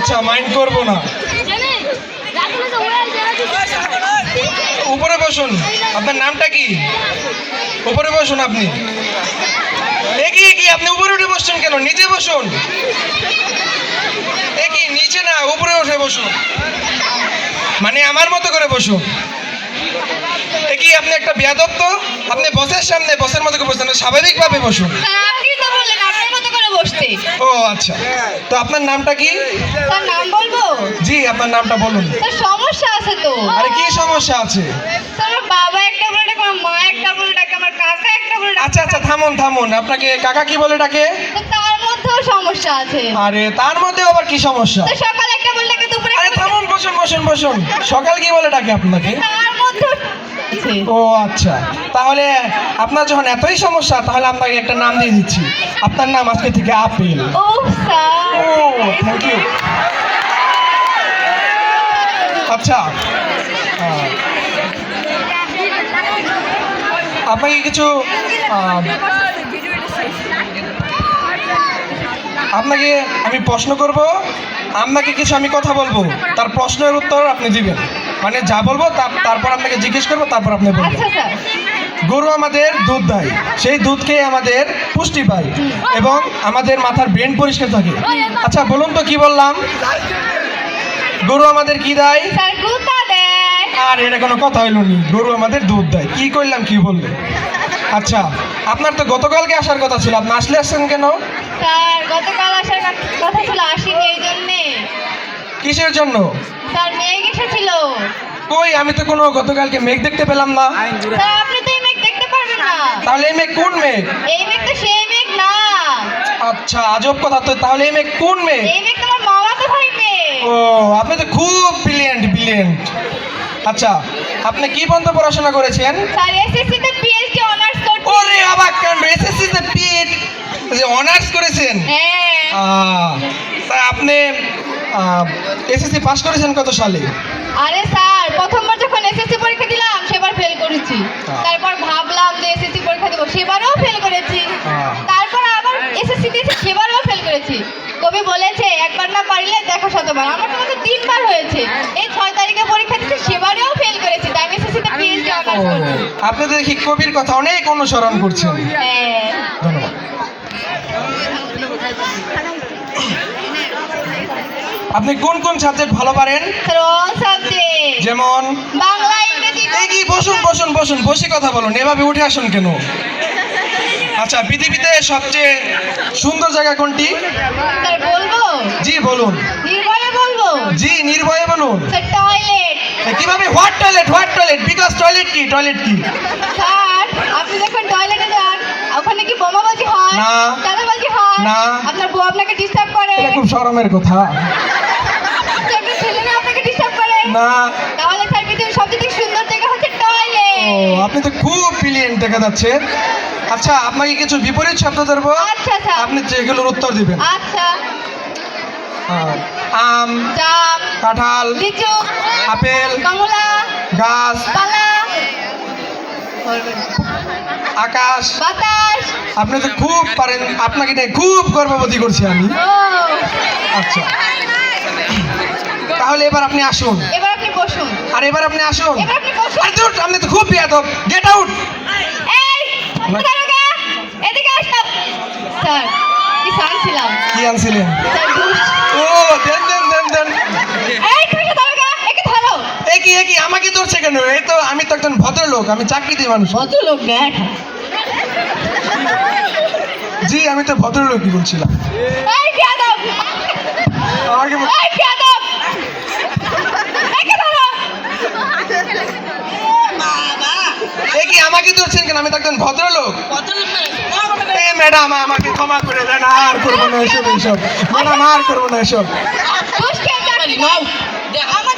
আচ্ছা, মাইন্ড করবো না। উপরে বসুন। আপনার নামটা কি? উপরে বসুন আপনি। এগিয়ে কি আপনি উপরে উঠে বসছেন কেন? নিচে বসুন। এগিয়ে নিচে না, উপরে উঠে বসুন। মানে আমার মতো করে বসুন। কি আপনি একটা বেয়াদব তো? আপনি বসের সামনে বসের মতো করে বসছেন, স্বাভাবিকভাবে বসুন। আপনি তো বললেন আপনার মতো করে বসতে। ও আচ্ছা, তো আপনার নামটা কি? তার নাম বলবো? জি, আপনার নামটা বলুন। তার সমস্যা আছে তো। আরে কি সমস্যা আছে? তোমার বাবা একটা বলে ডাকে, আমার মা একটা বলে ডাকে, আমার কাকা একটা বলে ডাকে। আচ্ছা আচ্ছা, থামুন থামুন। আপনাকে কাকা কি বলে ডাকে? তো তার মধ্যেও সমস্যা আছে। আরে তার মধ্যে আবার কি সমস্যা? তো সকালে একটা বলে ডাকে, দুপুরে আরে থামুন, বসুন বসুন বসুন। সকাল কি বলে ডাকে আপনাকে? তার মধ্যেও আছে। ও আচ্ছা, তাহলে আপনার যখন এতই সমস্যা, তাহলে আপনাকে একটা নাম দিয়ে দিচ্ছি। আপনার নাম আজকে থেকে আপেল। ও স্যার। ও থ্যাংক ইউ। আচ্ছা, আপনাকে কিছু আপনাকে আমি প্রশ্ন করব, আপনাকে কিছু আমি কথা বলবো, তার প্রশ্নের উত্তর আপনি দিবেন। মানে যা বলবো তারপর আপনাকে জিজ্ঞেস করবো, তারপর আপনি বলবেন। আচ্ছা স্যার। গরু আমাদের দুধ দেয়, সেই দুধ খেয়ে আমাদের পুষ্টি পাই এবং আমাদের মাথার ব্রেন পরিষ্কার থাকে। আচ্ছা বলুন তো, কি বললাম? গরু আমাদের কি দেয়? স্যার গুতা দেয়। আর এটা কোনো কথা হইল নি? গরু আমাদের দুধ দেয়। কি করলাম, কি বললেন? আচ্ছা, আপনার তো গতকালকে আসার কথা ছিল, আপনি আসছেন কেন? স্যার গতকাল আসার কথা ছিল, আসিনি এই জন্যে। কিসের জন্য? স্যার মেঘ এসেছিল। কই, আমি তো কোনো গতকালকে মেঘ দেখতে পেলাম না। স্যার আপনি তো এই মেঘ দেখতে পারবেন না। তাহলে এই মেঘ কোন মেঘ? এই মেঘ তো সেই মেঘ না। আচ্ছা, আজব কথা তো। তাহলে এই মেঘ কোন মেঘ? এই মেঘ তোমার মামা তো ভাই মেঘ। ও, আপনি তো খুব ব্রিলিয়েন্ট ব্রিলিয়েন্ট। আচ্ছা, আপনি কি পর্যন্ত পড়াশোনা করেছেন? স্যার এসএসসি তে পিএইচডি অনার্স করছি। ওরে অবাক কাণ্ড, এসএসসি তে পিএইচডি অনার্স করেছেন? হ্যাঁ। তা আপনি এসএসসি পাস করেছেন কত সালে? আরে স্যার প্রথমবার যখন এসএসসি পরীক্ষা দিলাম সেবার ফেল করেছি। তারপর ভাবলাম যে এসএসসি পরীক্ষা দেবো, সেবারও ফেল করেছি। তারপর আবার এসএসসি দিয়েছি, সেবারও ফেল করেছি। কবি বলেছে একবার না পারলে দেখো শতবার। আমার তো মাত্র 3বার হয়েছে। এই 6 তারিখে পরীক্ষা দিয়েছি, সেবারেও ফেল করেছি। তাই আমি এসএসসি তে পিএইচডি অনার্স করছি। আপনি তো দেখি কবির কথা অনেক অনুসরণ করছেন। হ্যাঁ। ধন্যবাদ। আপনি কোন কোন সাবজেক্ট ভালো পারেন? Sir all subject. যেমন? বাংলা, ইংরেজি। এই কি, বসুন বসুন বসুন, বসে কথা বলুন, এভাবে উঠে আসুন কেন? আচ্ছা, পৃথিবীতে সবচেয়ে সুন্দর জায়গা কোনটি? স্যার বলবো? জি বলুন। নির্ভয়ে বলবো? জি নির্ভয়ে বলুন। Sir toilet. কিভাবে? What toilet? What toilet? Because toilet কি? টয়লেট কি? স্যার আপনি যখন টয়লেটে যান, ওখানে কি বোমাবাজি হয়? না। চাঁদাবাজি হয়? না। আপনার বউ আপনাকে ডিস্টার্ব করে? এটা খুব শরমের কথা। ছোট ছেলে মেয়ে আপনাকে ডিস্টার্ব করে? না। তাহলে স্যার পৃথিবীর সবচেয়ে সুন্দর জায়গা হচ্ছে ও, টয়লেট। আপনি তো খুব ব্রিলিয়েন্ট দেখা যাচ্ছে। আচ্ছা, আপনাকে কিছু বিপরীত শব্দ ধরবো, আচ্ছা স্যার। আপনি যেগুলোর উত্তর দিবেন। আচ্ছা। আম, জাম, কাঁঠাল, লিচু, আপেল, কমলা, গাছ, পালা, আকাশ। বাতাস। আপনি তো খুব পারেন, আপনাকে নিয়ে খুব গর্ববোধ করছি আমি। ও, আচ্ছা, তাহলে এবার আপনি আসুন। এবার আপনি বসুন। আর এবার আপনি আসুন। এবার আপনি বসুন। আরে ধুর, আপনি তো খুব বেয়াদব। Get out. এই দারোগা, এদিকে আসো। স্যার কি সানছিলাম? কি আনছিলেন? স্যার ঘুষ। ও, দেন দেন দেন দেন। এই তুমি দারোগা, একে ধরো। এ কি আমাকে ধরছে কেন? এই তো আমি তো একজন ভদ্রলোক, আমি চাকরিতে মানুষ। ভদ্রলোক গ্যাট। জি, আমি তো ভদ্রলোকই বলছিলাম। এই বেয়াদব, আমাকে এই বেয়াদব, একে ধরো। কি আমাকে ধরছেন কেন? আমি তো একজন ভদ্রলোক। এ ম্যাডাম, আমাকে ক্ষমা করে দেন, আর করবো না এসব এইসব। ম্যাডাম, আর করবো না এসব। ঘুষ খেয়ে চাকরি নাও। আমার